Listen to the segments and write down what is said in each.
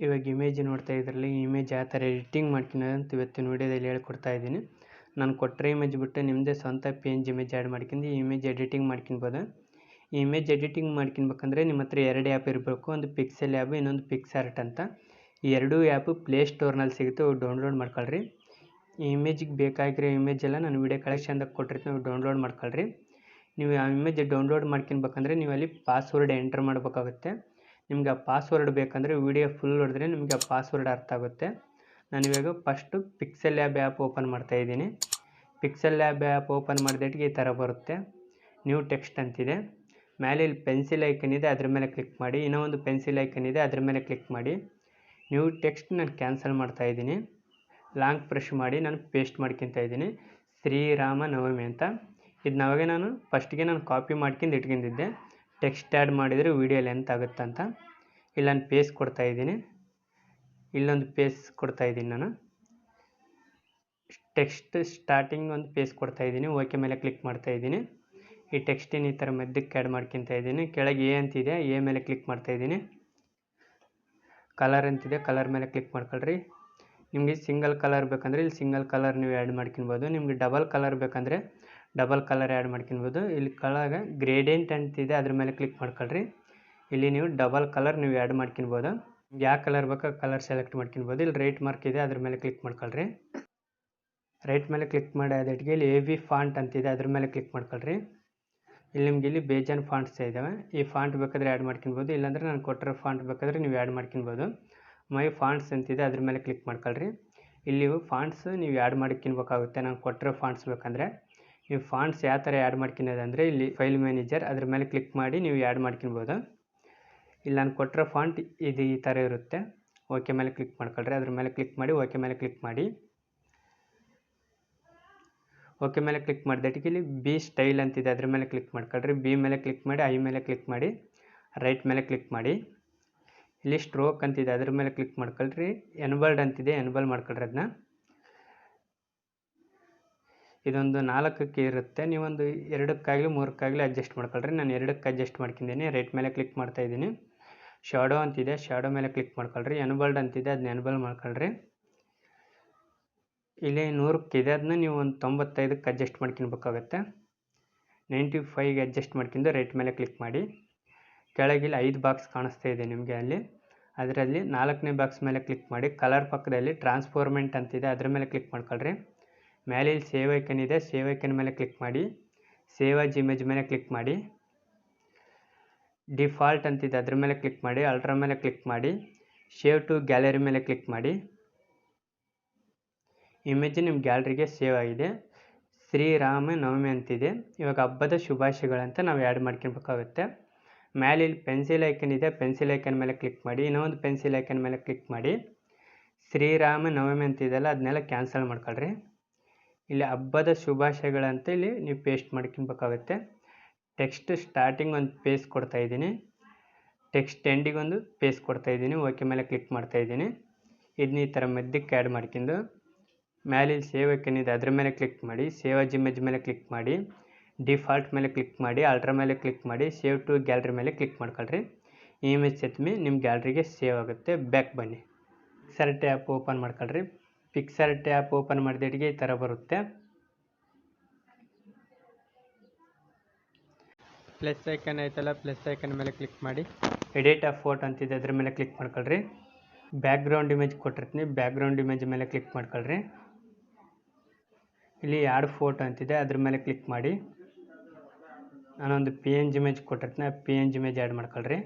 ಇವಾಗ ಇಮೇಜ್ ನೋಡ್ತಾ ಇದ್ರಲ್ಲಿ ಇಮೇಜ್ ಯಾವ ಥರ ಎಡಿಟಿಂಗ್ ಮಾಡ್ಕೊಳೋದು ಅಂತ ಇವತ್ತಿನ ವೀಡಿಯೋದಲ್ಲಿ ಹೇಳ್ಕೊಡ್ತಾ ಇದ್ದೀನಿ. ನಾನು ಕೊಟ್ಟರೆ ಇಮೇಜ್ ಬಿಟ್ಟು ನಿಮ್ಮದೇ ಸ್ವಂತ PNG ಇಮೇಜ್ ಆ್ಯಡ್ ಮಾಡ್ಕೊಂಡು ಈ ಇಮೇಜ್ ಎಡಿಟಿಂಗ್ ಮಾಡ್ಕೊಬೋದು. ಈ ಇಮೇಜ್ ಎಡಿಟಿಂಗ್ ಮಾಡ್ಕೊಬೇಕಂದ್ರೆ ನಿಮ್ಮ ಹತ್ರ 2 ಆ್ಯಪ್ ಇರಬೇಕು. ಒಂದು ಪಿಕ್ಸೆಲ್ ಆ್ಯಪ್, ಇನ್ನೊಂದು ಪಿಕ್ಸಾರ್ಟ್ ಅಂತ. ಈ 2 ಆ್ಯಪು ಪ್ಲೇಸ್ಟೋರ್ನಲ್ಲಿ ಸಿಗುತ್ತೆ, ಡೌನ್ಲೋಡ್ ಮಾಡ್ಕೊಳ್ರಿ. ಈ ಇಮೇಜಿಗೆ ಬೇಕಾಗಿರೋ ಇಮೇಜ್ ಎಲ್ಲ ನಾನು ವೀಡಿಯೋ ಕಲೆಕ್ಷನ್ದಾಗ ಕೊಟ್ಟಿರ್ತೀನಿ, ನೀವು ಡೌನ್ಲೋಡ್ ಮಾಡ್ಕೊಳ್ರಿ. ನೀವು ಆ ಇಮೇಜ್ ಡೌನ್ಲೋಡ್ ಮಾಡ್ಕೊಬೇಕಂದ್ರೆ ನೀವು ಅಲ್ಲಿ ಪಾಸ್ವರ್ಡ್ ಎಂಟರ್ ಮಾಡಬೇಕಾಗುತ್ತೆ. ನಿಮ್ಗೆ ಆ ಪಾಸ್ವರ್ಡ್ ಬೇಕಂದರೆ ವಿಡಿಯೋ ಫುಲ್ ನೋಡಿದ್ರೆ ನಿಮಗೆ ಆ ಪಾಸ್ವರ್ಡ್ ಅರ್ಥ ಆಗುತ್ತೆ. ನಾನಿವಾಗ ಫಸ್ಟು ಪಿಕ್ಸೆಲ್ ಆ್ಯಪ್ ಓಪನ್ ಮಾಡ್ತಾಯಿದ್ದೀನಿ. ಪಿಕ್ಸೆಲ್ ಆ್ಯಪ್ ಓಪನ್ ಮಾಡಿದಟ್ಟಿಗೆ ಈ ಥರ ಬರುತ್ತೆ. ನ್ಯೂ ಟೆಕ್ಸ್ಟ್ ಅಂತಿದೆ. ಮೇಲೆ ಇಲ್ಲಿ ಪೆನ್ಸಿಲ್ ಐಕನ್ ಇದೆ, ಅದ್ರ ಮೇಲೆ ಕ್ಲಿಕ್ ಮಾಡಿ. ಇನ್ನೂ ಒಂದು ಪೆನ್ಸಿಲ್ ಐಕನ್ ಇದೆ, ಅದ್ರ ಮೇಲೆ ಕ್ಲಿಕ್ ಮಾಡಿ. ನ್ಯೂ ಟೆಕ್ಸ್ಟ್ ನಾನು ಕ್ಯಾನ್ಸಲ್ ಮಾಡ್ತಾಯಿದ್ದೀನಿ. ಲಾಂಗ್ ಪ್ರೆಸ್ ಮಾಡಿ ನಾನು ಪೇಸ್ಟ್ ಮಾಡ್ಕೊತಾ ಇದ್ದೀನಿ, ಶ್ರೀರಾಮ ನವಮಿ ಅಂತ. ಇದನ್ನ ಅವಾಗೆ ನಾನು ಫಸ್ಟಿಗೆ ಕಾಪಿ ಮಾಡ್ಕೊಂಡು ಇಟ್ಕೊಂಡಿದ್ದೆ. ಟೆಕ್ಸ್ಟ್ ಆ್ಯಡ್ ಮಾಡಿದರೆ ವೀಡಿಯೋ ಲೆಂತ್ ಆಗುತ್ತಂತ. ಇಲ್ಲಿ ನಾನು ಪೇಸ್ಟ್ ಕೊಡ್ತಾಯಿದ್ದೀನಿ. ಇಲ್ಲೊಂದು ಪೇಸ್ಟ್ ಕೊಡ್ತಾಯಿದ್ದೀನಿ. ನಾನು ಟೆಕ್ಸ್ಟ್ ಸ್ಟಾರ್ಟಿಂಗ್ ಒಂದು ಪೇಸ್ಟ್ ಕೊಡ್ತಾಯಿದ್ದೀನಿ. ಓಕೆ ಮೇಲೆ ಕ್ಲಿಕ್ ಮಾಡ್ತಾಯಿದ್ದೀನಿ. ಈ ಟೆಕ್ಸ್ಟಿನ ಈ ಥರ ಮಧ್ಯಕ್ಕೆ ಆ್ಯಡ್ ಮಾಡ್ಕೊತಾ ಇದ್ದೀನಿ. ಕೆಳಗೆ ಎ ಅಂತಿದೆ, ಎ ಮೇಲೆ ಕ್ಲಿಕ್ ಮಾಡ್ತಾಯಿದ್ದೀನಿ. ಕಲರ್ ಅಂತಿದೆ, ಕಲರ್ ಮೇಲೆ ಕ್ಲಿಕ್ ಮಾಡ್ಕೊಳ್ರಿ. ನಿಮಗೆ ಸಿಂಗಲ್ ಕಲರ್ ಬೇಕಂದರೆ ಇಲ್ಲಿ ಸಿಂಗಲ್ ಕಲರ್ ನೀವು ಆ್ಯಡ್ ಮಾಡ್ಕೊಬೋದು. ನಿಮಗೆ ಡಬಲ್ ಕಲರ್ ಬೇಕಂದರೆ ಡಬಲ್ ಕಲರ್ ಆ್ಯಡ್ ಮಾಡ್ಕೊಬೋದು. ಇಲ್ಲಿ ಕೆಳಗೆ ಗ್ರೇಡಿಯಂಟ್ ಅಂತಿದೆ, ಅದ್ರ ಮೇಲೆ ಕ್ಲಿಕ್ ಮಾಡ್ಕೊಳ್ರಿ. ಇಲ್ಲಿ ನೀವು ಡಬಲ್ ಕಲರ್ ನೀವು ಆ್ಯಡ್ ಮಾಡ್ಕೊಬೋದು. ನಿಮ್ಗೆ ಯಾವ ಕಲರ್ ಬೇಕೋ ಕಲರ್ ಸೆಲೆಕ್ಟ್ ಮಾಡ್ಕೊಬೋದು. ಇಲ್ಲಿ ರೈಟ್ ಮಾರ್ಕ್ ಇದೆ, ಅದ್ರ ಮೇಲೆ ಕ್ಲಿಕ್ ಮಾಡ್ಕೊಳ್ರಿ. ರೈಟ್ ಮೇಲೆ ಕ್ಲಿಕ್ ಮಾಡಿ ಅದಕ್ಕೆ ಇಲ್ಲಿ AV ಫಾಂಟ್ ಅಂತಿದೆ, ಅದ್ರ ಮೇಲೆ ಕ್ಲಿಕ್ ಮಾಡ್ಕೊಳ್ರಿ. ಇಲ್ಲಿ ನಿಮ್ಗೆ ಇಲ್ಲಿ ಬೇಜಾನ್ ಫಾಂಟ್ಸ್ ಇದ್ದಾವೆ. ಈ ಫಾಂಟ್ ಬೇಕಾದರೆ ಆ್ಯಡ್ ಮಾಡ್ಕೊಬೋದು, ಇಲ್ಲಾಂದರೆ ನಾನು ಕೊಟ್ಟಿರೋ ಫಾಂಟ್ ಬೇಕಾದರೆ ನೀವು ಆ್ಯಡ್ ಮಾಡ್ಕೊಬೋದು. ಮೈ ಫಾಂಟ್ಸ್ ಅಂತಿದೆ, ಅದ್ರ ಮೇಲೆ ಕ್ಲಿಕ್ ಮಾಡ್ಕೊಳ್ರಿ. ಇಲ್ಲಿ ಫಾಂಟ್ಸ್ ನೀವು ಆ್ಯಡ್ ಮಾಡ್ಕೊಬೇಕಾಗುತ್ತೆ. ನಾನು ಕೊಟ್ಟಿರೋ ಫಾಂಟ್ಸ್ ಬೇಕಂದರೆ ನೀವು ಫಾಂಟ್ಸ್ ಯಾವ ಥರ ಆ್ಯಡ್ ಮಾಡ್ಕೊಳೋದಂದರೆ ಇಲ್ಲಿ ಫೈಲ್ ಮ್ಯಾನೇಜರ್, ಅದ್ರ ಮೇಲೆ ಕ್ಲಿಕ್ ಮಾಡಿ ನೀವು ಆ್ಯಡ್ ಮಾಡ್ಕೊಬೋದು. ಇಲ್ಲಿ ನಾನು ಕೊಟ್ಟಿರೋ ಫಾಂಟ್ ಇದು ಈ ಥರ ಇರುತ್ತೆ. ಓಕೆ ಮೇಲೆ ಕ್ಲಿಕ್ ಮಾಡ್ಕೊಳ್ರಿ. ಅದ್ರ ಮೇಲೆ ಕ್ಲಿಕ್ ಮಾಡಿ ಓಕೆ ಮೇಲೆ ಕ್ಲಿಕ್ ಮಾಡಿ. ಓಕೆ ಮೇಲೆ ಕ್ಲಿಕ್ ಮಾಡಿದಟ್ಟಿಗೆ ಇಲ್ಲಿ ಬಿ ಸ್ಟೈಲ್ ಅಂತಿದೆ, ಅದ್ರ ಮೇಲೆ ಕ್ಲಿಕ್ ಮಾಡ್ಕೊಳ್ರಿ. ಬಿ ಮೇಲೆ ಕ್ಲಿಕ್ ಮಾಡಿ, ಐ ಮೇಲೆ ಕ್ಲಿಕ್ ಮಾಡಿ, ರೈಟ್ ಮೇಲೆ ಕ್ಲಿಕ್ ಮಾಡಿ. ಇಲ್ಲಿ ಸ್ಟ್ರೋಕ್ ಅಂತಿದೆ, ಅದ್ರ ಮೇಲೆ ಕ್ಲಿಕ್ ಮಾಡ್ಕೊಳ್ರಿ. ಎನ್ಬಲ್ಡ್ ಅಂತಿದೆ, ಎನ್ಬಲ್ ಮಾಡ್ಕೊಳ್ರಿ. ಅದನ್ನ ಇದೊಂದು 4ಕ್ಕೆ ಇರುತ್ತೆ. ನೀವೊಂದು 2ಕ್ಕಾಗಲಿ 3ಕ್ಕಾಗಲಿ ಅಡ್ಜಸ್ಟ್ ಮಾಡ್ಕೊಳ್ರಿ. ನಾನು 2ಕ್ಕೆ ಅಡ್ಜಸ್ಟ್ ಮಾಡ್ಕೊಂಡಿದ್ದೀನಿ. ರೈಟ್ ಮೇಲೆ ಕ್ಲಿಕ್ ಮಾಡ್ತಾಯಿದ್ದೀನಿ. ಶಾಡೋ ಅಂತಿದೆ, ಶಾಡೋ ಮೇಲೆ ಕ್ಲಿಕ್ ಮಾಡ್ಕೊಳ್ರಿ. ಎನ್ಬಲ್ಡ್ ಅಂತಿದೆ, ಅದನ್ನ ಎನ್ಬಲ್ ಮಾಡ್ಕೊಳ್ರಿ. ಇಲ್ಲಿ 100ಕ್ಕಿದೆ, ಅದನ್ನ ನೀವು ಒಂದು 95ಕ್ಕೆ ಅಡ್ಜಸ್ಟ್ ಮಾಡ್ಕೊಬೇಕಾಗತ್ತೆ. 95ಗೆ ಅಡ್ಜಸ್ಟ್ ಮಾಡ್ಕೊಂಡು ರೈಟ್ ಮೇಲೆ ಕ್ಲಿಕ್ ಮಾಡಿ. ಕೆಳಗೆ ಇಲ್ಲಿ 5 ಬಾಕ್ಸ್ ಕಾಣಿಸ್ತಾ ಇದೆ ನಿಮಗೆ. ಅಲ್ಲಿ ಅದರಲ್ಲಿ 4ನೇ ಬಾಕ್ಸ್ ಮೇಲೆ ಕ್ಲಿಕ್ ಮಾಡಿ. ಕಲರ್ ಪಕ್ಕದಲ್ಲಿ ಟ್ರಾನ್ಸ್ಫಾರ್ಮೆಂಟ್ ಅಂತಿದೆ, ಅದ್ರ ಮೇಲೆ ಕ್ಲಿಕ್ ಮಾಡ್ಕೊಳ್ರಿ. ಮೇಲೆ ಇಲ್ಲಿ ಸೇವ್ ಐಕನ್ ಇದೆ, ಸೇವ್ ಐಕನ್ ಮೇಲೆ ಕ್ಲಿಕ್ ಮಾಡಿ. ಸೇವ್ ಆಸ್ ಇಮೇಜ್ ಮೇಲೆ ಕ್ಲಿಕ್ ಮಾಡಿ. ಡಿಫಾಲ್ಟ್ ಅಂತಿದೆ, ಅದ್ರ ಮೇಲೆ ಕ್ಲಿಕ್ ಮಾಡಿ. ಅಲ್ಟ್ರಾ ಮೇಲೆ ಕ್ಲಿಕ್ ಮಾಡಿ. ಸೇವ್ ಟು ಗ್ಯಾಲರಿ ಮೇಲೆ ಕ್ಲಿಕ್ ಮಾಡಿ. ಇಮೇಜ್ ನಿಮ್ಮ ಗ್ಯಾಲರಿಗೆ ಸೇವ್ ಆಗಿದೆ. ಶ್ರೀರಾಮ ನವಮಿ ಅಂತಿದೆ. ಇವಾಗ ಹಬ್ಬದ ಶುಭಾಶಯಗಳಂತ ನಾವು ಆ್ಯಡ್ ಮಾಡ್ಕೊಬೇಕಾಗುತ್ತೆ. ಮೇಲೆ ಇಲ್ಲಿ ಪೆನ್ಸಿಲ್ ಐಕನ್ ಇದೆ, ಪೆನ್ಸಿಲ್ ಐಕನ್ ಮೇಲೆ ಕ್ಲಿಕ್ ಮಾಡಿ. ಇನ್ನೊಂದು ಪೆನ್ಸಿಲ್ ಐಕನ್ ಮೇಲೆ ಕ್ಲಿಕ್ ಮಾಡಿ. ಶ್ರೀರಾಮ ನವಮಿ ಅಂತಿದೆಯಲ್ಲ, ಅದನ್ನೆಲ್ಲ ಕ್ಯಾನ್ಸಲ್ ಮಾಡ್ಕೊಳ್ರಿ. ಇಲ್ಲಿ ಹಬ್ಬದ ಶುಭಾಶಯಗಳಂತ ಇಲ್ಲಿ ನೀವು ಪೇಸ್ಟ್ ಮಾಡ್ಕೊಬೇಕಾಗುತ್ತೆ. ಟೆಕ್ಸ್ಟ್ ಸ್ಟಾರ್ಟಿಂಗ್ ಒಂದು ಪೇಸ್ಟ್ ಕೊಡ್ತಾಯಿದ್ದೀನಿ. ಟೆಕ್ಸ್ಟ್ ಎಂಡಿಗೆ ಒಂದು ಪೇಸ್ಟ್ ಕೊಡ್ತಾಯಿದ್ದೀನಿ. ಓಕೆ ಮೇಲೆ ಕ್ಲಿಕ್ ಮಾಡ್ತಾಯಿದ್ದೀನಿ. ಇದನ್ನ ಈ ಥರ ಮಧ್ಯಕ್ಕೆ ಆ್ಯಡ್ ಮಾಡ್ಕೊಂಡು ಮೇಲೆ ಇಲ್ಲಿ ಸೇವ್ ಐಕನ್ ಇದೆ, ಅದ್ರ ಮೇಲೆ ಕ್ಲಿಕ್ ಮಾಡಿ. ಸೇವ್ ಆಸ್ ಇಮೇಜ್ ಮೇಲೆ ಕ್ಲಿಕ್ ಮಾಡಿ. ಡಿಫಾಲ್ಟ್ ಮೇಲೆ ಕ್ಲಿಕ್ ಮಾಡಿ. ಅಲ್ಟ್ರಾ ಮೇಲೆ ಕ್ಲಿಕ್ ಮಾಡಿ. ಸೇವ್ ಟು ಗ್ಯಾಲರಿ ಮೇಲೆ ಕ್ಲಿಕ್ ಮಾಡ್ಕೊಳ್ರಿ. ಈ ಇಮೇಜ್ ಸೆತ್ಮಿ ನಿಮ್ಮ ಗ್ಯಾಲರಿಗೆ ಸೇವ್ ಆಗುತ್ತೆ. ಬ್ಯಾಕ್ ಬನ್ನಿ. ಪಿಕ್ಸಾರ್ಟ್ ಆ್ಯಪ್ ಓಪನ್ ಮಾಡ್ಕೊಳ್ರಿ. ಪಿಕ್ಸಾರ್ಟ್ ಆ್ಯಪ್ ಓಪನ್ ಮಾಡಿದಟ್ಟಿಗೆ ಈ ಥರ ಬರುತ್ತೆ. ಪ್ಲಸ್ ಐಕನ್ ಐತಲ್ಲ, ಪ್ಲಸ್ ಐಕನ್ ಮೇಲೆ ಕ್ಲಿಕ್ ಮಾಡಿ. ಎಡಿಟ್ ಆಫ್ ಫೋಟೋ ಅಂತಿದೆ, ಅದ್ರ ಮೇಲೆ ಕ್ಲಿಕ್ ಮಾಡ್ಕೊಳ್ರಿ. ಬ್ಯಾಕ್ಗ್ರೌಂಡ್ ಇಮೇಜ್ ಕೊಟ್ಟಿರ್ತೀನಿ, ಬ್ಯಾಕ್ಗ್ರೌಂಡ್ ಇಮೇಜ್ ಮೇಲೆ ಕ್ಲಿಕ್ ಮಾಡ್ಕೊಳ್ರಿ. ಇಲ್ಲಿ ಆ್ಯಡ್ ಫೋಟೋ ಅಂತಿದೆ, ಅದ್ರ ಮೇಲೆ ಕ್ಲಿಕ್ ಮಾಡಿ. ನಾನೊಂದು PNG ಇಮೇಜ್ ಕೊಟ್ಟಿರ್ತೀನಿ, ಆ PNG ಇಮೇಜ್ ಆ್ಯಡ್ ಮಾಡ್ಕೊಳ್ರಿ.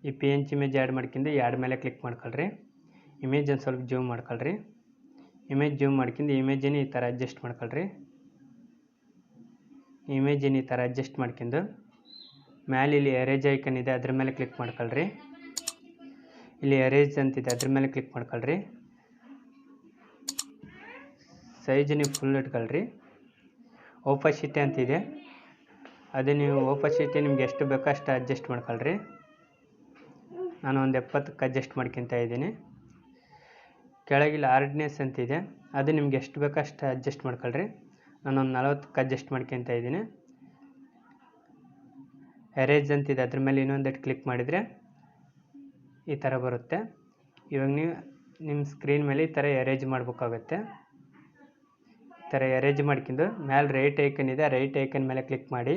ಈ PNG ಇಮೇಜ್ ಆ್ಯಡ್ ಮಾಡ್ಕೊಂಡು ಆ್ಯಡ್ ಮೇಲೆ ಕ್ಲಿಕ್ ಮಾಡ್ಕೊಳ್ರಿ. ಇಮೇಜ್ ಒಂದು ಸ್ವಲ್ಪ ಜೂಮ್ ಮಾಡ್ಕೊಳ್ರಿ. ಇಮೇಜ್ ಜೂಮ್ ಮಾಡ್ಕೊಂಡು ಇಮೇಜನ್ನು ಈ ಥರ ಅಡ್ಜಸ್ಟ್ ಮಾಡ್ಕೊಳ್ರಿ. ಇಮೇಜನ್ನು ಈ ಥರ ಅಡ್ಜಸ್ಟ್ ಮಾಡ್ಕೊಂಡು ಮೇಲೆ ಇಲ್ಲಿ ಎರೇಜ್ ಐಕನ್ ಇದೆ, ಅದ್ರ ಮೇಲೆ ಕ್ಲಿಕ್ ಮಾಡ್ಕೊಳ್ರಿ. ಇಲ್ಲಿ ಎರೇಜ್ ಅಂತಿದೆ, ಅದ್ರ ಮೇಲೆ ಕ್ಲಿಕ್ ಮಾಡ್ಕೊಳ್ರಿ. ಸೈಜ್ ನೀವು ಫುಲ್ ಇಟ್ಕೊಳ್ರಿ. ಓಪಸಿಟಿ ಅಂತಿದೆ, ಅದು ನೀವು ಓಪಸಿಟಿ ನಿಮ್ಗೆ ಎಷ್ಟು ಬೇಕೋ ಅಷ್ಟು ಅಡ್ಜಸ್ಟ್ ಮಾಡ್ಕೊಳ್ರಿ. ನಾನು ಒಂದು 70ಕ್ಕೆ ಅಡ್ಜಸ್ಟ್ ಮಾಡ್ಕೊತಾ ಇದ್ದೀನಿ. ಕೆಳಗಿಲ್ಲಿ ಹಾರ್ಡ್ನೆಸ್ ಅಂತಿದೆ, ಅದು ನಿಮ್ಗೆ ಎಷ್ಟು ಬೇಕೋ ಅಷ್ಟು ಅಡ್ಜಸ್ಟ್ ಮಾಡ್ಕೊಳ್ರಿ. ನಾನೊಂದು 40ಕ್ಕೆ ಅಡ್ಜಸ್ಟ್ ಮಾಡ್ಕೊತಾ ಇದ್ದೀನಿ. ಎರೇಜ್ ಅಂತಿದೆ, ಅದ್ರ ಮೇಲೆ ಇನ್ನೊಂದೆಟ್ಟು ಕ್ಲಿಕ್ ಮಾಡಿದರೆ ಈ ಥರ ಬರುತ್ತೆ. ಇವಾಗ ನೀವು ನಿಮ್ಮ ಸ್ಕ್ರೀನ್ ಮೇಲೆ ಈ ಥರ ಎರೇಜ್ ಮಾಡಬೇಕಾಗುತ್ತೆ. ಈ ಥರ ಎರೇಜ್ ಮಾಡ್ಕೊಂಡು ಮೇಲೆ ರೈಟ್ ಐಕನ್ ಇದೆ, ರೈಟ್ ಐಕನ್ ಮೇಲೆ ಕ್ಲಿಕ್ ಮಾಡಿ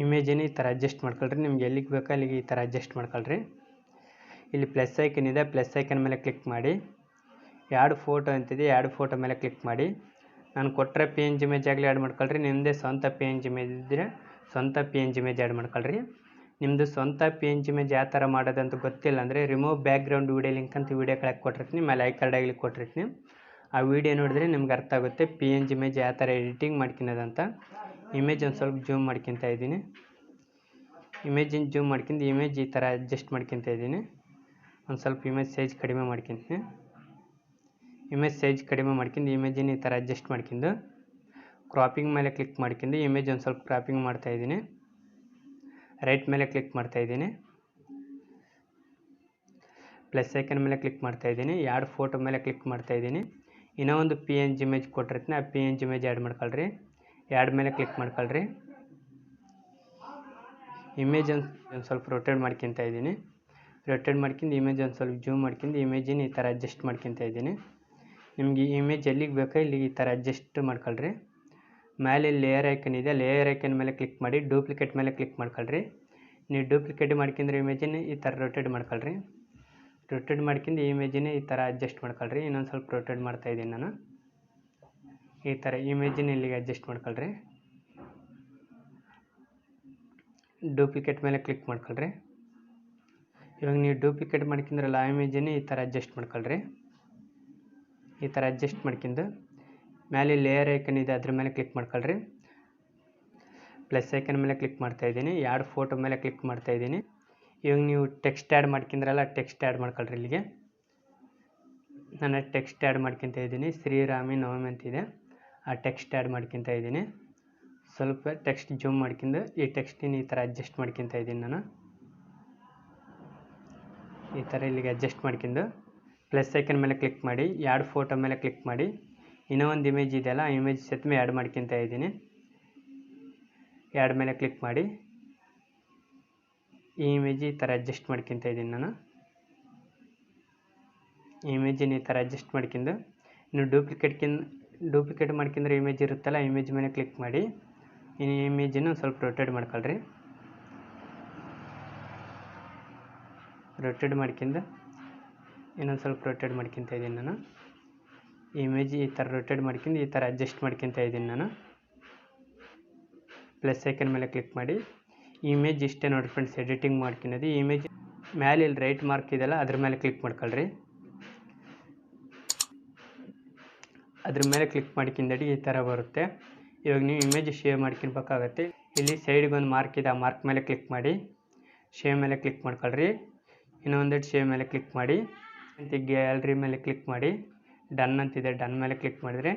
ಇಮೇಜನ್ನು ಈ ಥರ ಅಡ್ಜಸ್ಟ್ ಮಾಡ್ಕೊಳ್ರಿ. ನಿಮ್ಗೆ ಎಲ್ಲಿಗೆ ಬೇಕೋ ಅಲ್ಲಿಗೆ ಈ ಥರ ಅಡ್ಜಸ್ಟ್ ಮಾಡ್ಕೊಳ್ರಿ. ಇಲ್ಲಿ ಪ್ಲಸ್ ಐಕನ್ ಇದೆ, ಪ್ಲಸ್ ಐಕನ್ ಮೇಲೆ ಕ್ಲಿಕ್ ಮಾಡಿ ಆ್ಯಡ್ ಫೋಟೋ ಅಂತಿದೆ, ಆ್ಯಡ್ ಫೋಟೋ ಮೇಲೆ ಕ್ಲಿಕ್ ಮಾಡಿ ನಾನು ಕೊಟ್ಟರೆ PNG ಇಮೇಜ್ ಆಗಲಿ ಆ್ಯಡ್ ಮಾಡ್ಕೊಳ್ರಿ. ನಿಮ್ಮದೇ ಸ್ವಂತ PNG ಇಮೇಜ್ ಇದ್ದರೆ ಸ್ವಂತ PNG ಇಮೇಜ್ ಆ್ಯಡ್ ಮಾಡ್ಕೊಳ್ರಿ. ನಿಮ್ಮದು ಸ್ವಂತ PNG ಇಮೇಜ್ ಯಾವ ಥರ ಮಾಡೋದಂತ ಗೊತ್ತಿಲ್ಲ ಅಂದರೆ ರಿಮೂವ್ ಬ್ಯಾಕ್ಗ್ರೌಂಡ್ ವೀಡಿಯೋ ಲಿಂಕ್ ಅಂತ ವೀಡಿಯೋ ಕೆಳಗೆ ಕೊಟ್ಟಿರ್ತೀನಿ, ಮೇಲೆ ಐ ಕಾರ್ಡ್ ಆಗಲಿ ಕೊಟ್ಟಿರ್ತೀನಿ. ಆ ವಿಡಿಯೋ ನೋಡಿದ್ರೆ ನಿಮ್ಗೆ ಅರ್ಥ ಆಗುತ್ತೆ PNG ಇಮೇಜ್ ಯಾವ ಥರ ಎಡಿಟಿಂಗ್ ಮಾಡ್ಕೊಳೋದಂತ. ಇಮೇಜ್ ಒಂದು ಸ್ವಲ್ಪ ಜೂಮ್ ಮಾಡ್ಕೊತಾ ಇದ್ದೀನಿ. ಇಮೇಜಿನ ಜೂಮ್ ಮಾಡ್ಕೊಂಡು ಇಮೇಜ್ ಈ ಥರ ಅಡ್ಜಸ್ಟ್ ಮಾಡ್ಕೊತಾ ಇದ್ದೀನಿ. ಒಂದು ಸ್ವಲ್ಪ ಇಮೇಜ್ ಸೈಜ್ ಕಡಿಮೆ ಮಾಡ್ಕೊತೀನಿ. ಇಮೇಜ್ ಸೈಜ್ ಕಡಿಮೆ ಮಾಡ್ಕೊಂಡು ಇಮೇಜಿನ ಈ ಥರ ಅಡ್ಜಸ್ಟ್ ಮಾಡ್ಕೊಂಡು ಕ್ರಾಪಿಂಗ್ ಮೇಲೆ ಕ್ಲಿಕ್ ಮಾಡ್ಕೊಂಡು ಇಮೇಜ್ ಒಂದು ಸ್ವಲ್ಪ ಕ್ರಾಪಿಂಗ್ ಮಾಡ್ತಾಯಿದ್ದೀನಿ. ರೈಟ್ ಮೇಲೆ ಕ್ಲಿಕ್ ಮಾಡ್ತಾಯಿದ್ದೀನಿ, ಪ್ಲಸ್ ಐಕನ್ ಮೇಲೆ ಕ್ಲಿಕ್ ಮಾಡ್ತಾಯಿದ್ದೀನಿ, ಆ್ಯಡ್ ಫೋಟೋ ಮೇಲೆ ಕ್ಲಿಕ್ ಮಾಡ್ತಾಯಿದ್ದೀನಿ. ಇನ್ನೂ ಒಂದು PNG ಇಮೇಜ್ ಕೊಟ್ಟಿರ್ತೀನಿ, ಆ PNG ಇಮೇಜ್ ಆ್ಯಡ್ ಮಾಡ್ಕೊಳ್ರಿ. ಆ್ಯಡ್ ಮೇಲೆ ಕ್ಲಿಕ್ ಮಾಡ್ಕೊಳ್ರಿ. ಇಮೇಜ್ ಒಂದು ಸ್ವಲ್ಪ ರೊಟೇಟ್ ಮಾಡ್ಕೊತಾ ಇದ್ದೀನಿ. ರೊಟೇಟ್ ಮಾಡ್ಕೊಂಡು ಇಮೇಜ್ ಒಂದು ಸ್ವಲ್ಪ ಜೂಮ್ ಮಾಡ್ಕೊಂಡು ಇಮೇಜಿನ ಈ ಥರ ಅಡ್ಜಸ್ಟ್ ಮಾಡ್ಕೊತಾ ಇದ್ದೀನಿ. ನಿಮ್ಗೆ ಈ ಇಮೇಜ್ ಎಲ್ಲಿಗೆ ಬೇಕೋ ಇಲ್ಲಿಗೆ ಈ ಥರ ಅಡ್ಜಸ್ಟ್ ಮಾಡ್ಕೊಳ್ರಿ. ಮೇಲೆ ಲೇಯರ್ ಐಕನ್ ಇದೆ, ಲೇಯರ್ ಐಕನ್ ಮೇಲೆ ಕ್ಲಿಕ್ ಮಾಡಿ ಡೂಪ್ಲಿಕೇಟ್ ಮೇಲೆ ಕ್ಲಿಕ್ ಮಾಡ್ಕೊಳ್ರಿ. ನೀವು ಡೂಪ್ಲಿಕೇಟ್ ಮಾಡ್ಕೊಂಡ್ರೆ ಇಮೇಜಿನ ಈ ಥರ ರೊಟೇಟ್ ಮಾಡ್ಕೊಳ್ರಿ. ರೊಟೇಟ್ ಮಾಡ್ಕೊಂಡು ಈ ಇಮೇಜಿನ ಈ ಥರ ಅಡ್ಜಸ್ಟ್ ಮಾಡ್ಕೊಳ್ರಿ. ಇನ್ನೊಂದು ಸ್ವಲ್ಪ ರೊಟೇಟ್ ಮಾಡ್ತಾಯಿದ್ದೀನಿ ನಾನು. ಈ ಥರ ಇಮೇಜಿನ ಇಲ್ಲಿಗೆ ಅಡ್ಜಸ್ಟ್ ಮಾಡ್ಕೊಳ್ರಿ. ಡೂಪ್ಲಿಕೇಟ್ ಮೇಲೆ ಕ್ಲಿಕ್ ಮಾಡ್ಕೊಳ್ರಿ. ಇವಾಗ ನೀವು ಡೂಪ್ಲಿಕೇಟ್ ಮಾಡ್ಕೊಂಡ್ರಲ್ಲ ಆ ಇಮೇಜನ್ನು ಈ ಥರ ಅಡ್ಜಸ್ಟ್ ಮಾಡ್ಕೊಳ್ರಿ. ಈ ಥರ ಅಡ್ಜಸ್ಟ್ ಮಾಡ್ಕೊಂಡು ಮೇಲೆ ಲೇಯರ್ ಐಕನ್ ಇದೆ ಅದ್ರ ಮೇಲೆ ಕ್ಲಿಕ್ ಮಾಡ್ಕೊಳ್ರಿ. ಪ್ಲಸ್ ಐಕನ್ ಮೇಲೆ ಕ್ಲಿಕ್ ಮಾಡ್ತಾಯಿದ್ದೀನಿ, ಆ್ಯಡ್ ಫೋಟೋ ಮೇಲೆ ಕ್ಲಿಕ್ ಮಾಡ್ತಾಯಿದ್ದೀನಿ. ಇವಾಗ ನೀವು ಟೆಕ್ಸ್ಟ್ ಆ್ಯಡ್ ಮಾಡ್ಕೊಂಡ್ರಲ್ಲ ಟೆಕ್ಸ್ಟ್ ಆ್ಯಡ್ ಮಾಡ್ಕೊಳ್ರಿ. ಇಲ್ಲಿಗೆ ನಾನು ಟೆಕ್ಸ್ಟ್ ಆ್ಯಡ್ ಮಾಡ್ಕೊತಾ ಇದ್ದೀನಿ. ಶ್ರೀರಾಮಿ ನವಮಿ ಅಂತಿದೆ, ಆ ಟೆಕ್ಸ್ಟ್ ಆ್ಯಡ್ ಮಾಡ್ಕೊತಾ ಇದ್ದೀನಿ. ಸ್ವಲ್ಪ ಟೆಕ್ಸ್ಟ್ ಜೂಮ್ ಮಾಡ್ಕೊಂಡು ಈ ಟೆಕ್ಸ್ಟಿನ ಈ ಥರ ಅಡ್ಜಸ್ಟ್ ಮಾಡ್ಕೊತಾ ಇದ್ದೀನಿ ನಾನು. ಈ ಥರ ಇಲ್ಲಿಗೆ ಅಡ್ಜಸ್ಟ್ ಮಾಡ್ಕೊಂಡು ಪ್ಲಸ್ ಐಕನ್ ಮೇಲೆ ಕ್ಲಿಕ್ ಮಾಡಿ ಆ್ಯಡ್ ಫೋಟೋ ಮೇಲೆ ಕ್ಲಿಕ್ ಮಾಡಿ ಇನ್ನೂ ಒಂದು ಇಮೇಜ್ ಇದೆಯಲ್ಲ ಆ ಇಮೇಜ್ ಸೆಟ್ಮೆ ಆ್ಯಡ್ ಮಾಡ್ಕೊತಾ ಇದ್ದೀನಿ. ಆ್ಯಡ್ ಮೇಲೆ ಕ್ಲಿಕ್ ಮಾಡಿ ಈ ಇಮೇಜ್ ಈ ಥರ ಅಡ್ಜಸ್ಟ್ ಮಾಡ್ಕೊತಾ ಇದ್ದೀನಿ ನಾನು. ಈ ಇಮೇಜಿನ ಈ ಥರ ಅಡ್ಜಸ್ಟ್ ಮಾಡ್ಕೊಂಡು ಇನ್ನು ಡೂಪ್ಲಿಕೇಟ್ ಮಾಡ್ಕೊಂಡ್ರೆ ಇಮೇಜ್ ಇರುತ್ತಲ್ಲ ಆ ಇಮೇಜ್ ಮೇಲೆ ಕ್ಲಿಕ್ ಮಾಡಿ ಈ ಇಮೇಜನ್ನು ಸ್ವಲ್ಪ ರೊಟೇಟ್ ಮಾಡ್ಕೊಳ್ರಿ. ರೊಟೇಟ್ ಮಾಡ್ಕೊಂಡು ಇನ್ನೊಂದು ಸ್ವಲ್ಪ ರೊಟೇಟ್ ಮಾಡ್ಕೊತಾ ಇದ್ದೀನಿ ನಾನು. ಈ ಇಮೇಜ್ ಈ ಥರ ರೊಟೇಟ್ ಮಾಡ್ಕೊಂಡು ಈ ಥರ ಅಡ್ಜಸ್ಟ್ ಮಾಡ್ಕೊತಾ ಇದ್ದೀನಿ ನಾನು. ಪ್ಲಸ್ ಐಕನ್ ಮೇಲೆ ಕ್ಲಿಕ್ ಮಾಡಿ ಈ ಇಮೇಜ್ ಇಷ್ಟೇ ನೋಡಿ ಫ್ರೆಂಡ್ಸ್ ಎಡಿಟಿಂಗ್ ಮಾಡ್ಕೊಳೋದು. ಈ ಇಮೇಜ್ ಮೇಲೆ ಇಲ್ಲಿ ರೈಟ್ ಮಾರ್ಕ್ ಇದೆಯಲ್ಲ ಅದ್ರ ಮೇಲೆ ಕ್ಲಿಕ್ ಮಾಡ್ಕೊಳ್ರಿ. ಅದ್ರ ಮೇಲೆ ಕ್ಲಿಕ್ ಮಾಡ್ಕೊಂಡಡಿ ಈ ಥರ ಬರುತ್ತೆ. ಇವಾಗ ನೀವು ಇಮೇಜ್ ಶೇವ್ ಮಾಡ್ಕೊಬೇಕಾಗತ್ತೆ. ಇಲ್ಲಿ ಸೈಡ್ಗೆ ಒಂದು ಮಾರ್ಕ್ ಇದೆ, ಆ ಮಾರ್ಕ್ ಮೇಲೆ ಕ್ಲಿಕ್ ಮಾಡಿ ಶೇವ್ ಮೇಲೆ ಕ್ಲಿಕ್ ಮಾಡ್ಕೊಳ್ರಿ. ಇನ್ನೊಂದೆರಡು ಶೇವ್ ಮೇಲೆ ಕ್ಲಿಕ್ ಮಾಡಿ ಅಂತ ಗ್ಯಾಲರಿ ಮೇಲೆ ಕ್ಲಿಕ್ ಮಾಡಿ ಡನ್ ಅಂತಿದೆ, ಡನ್ ಮೇಲೆ ಕ್ಲಿಕ್ ಮಾಡಿದರೆ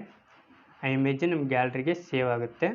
ಆ ಇಮೇಜ್ ನಮ್ಮ ಗ್ಯಾಲರಿಗೆ ಸೇವ್ ಆಗುತ್ತೆ.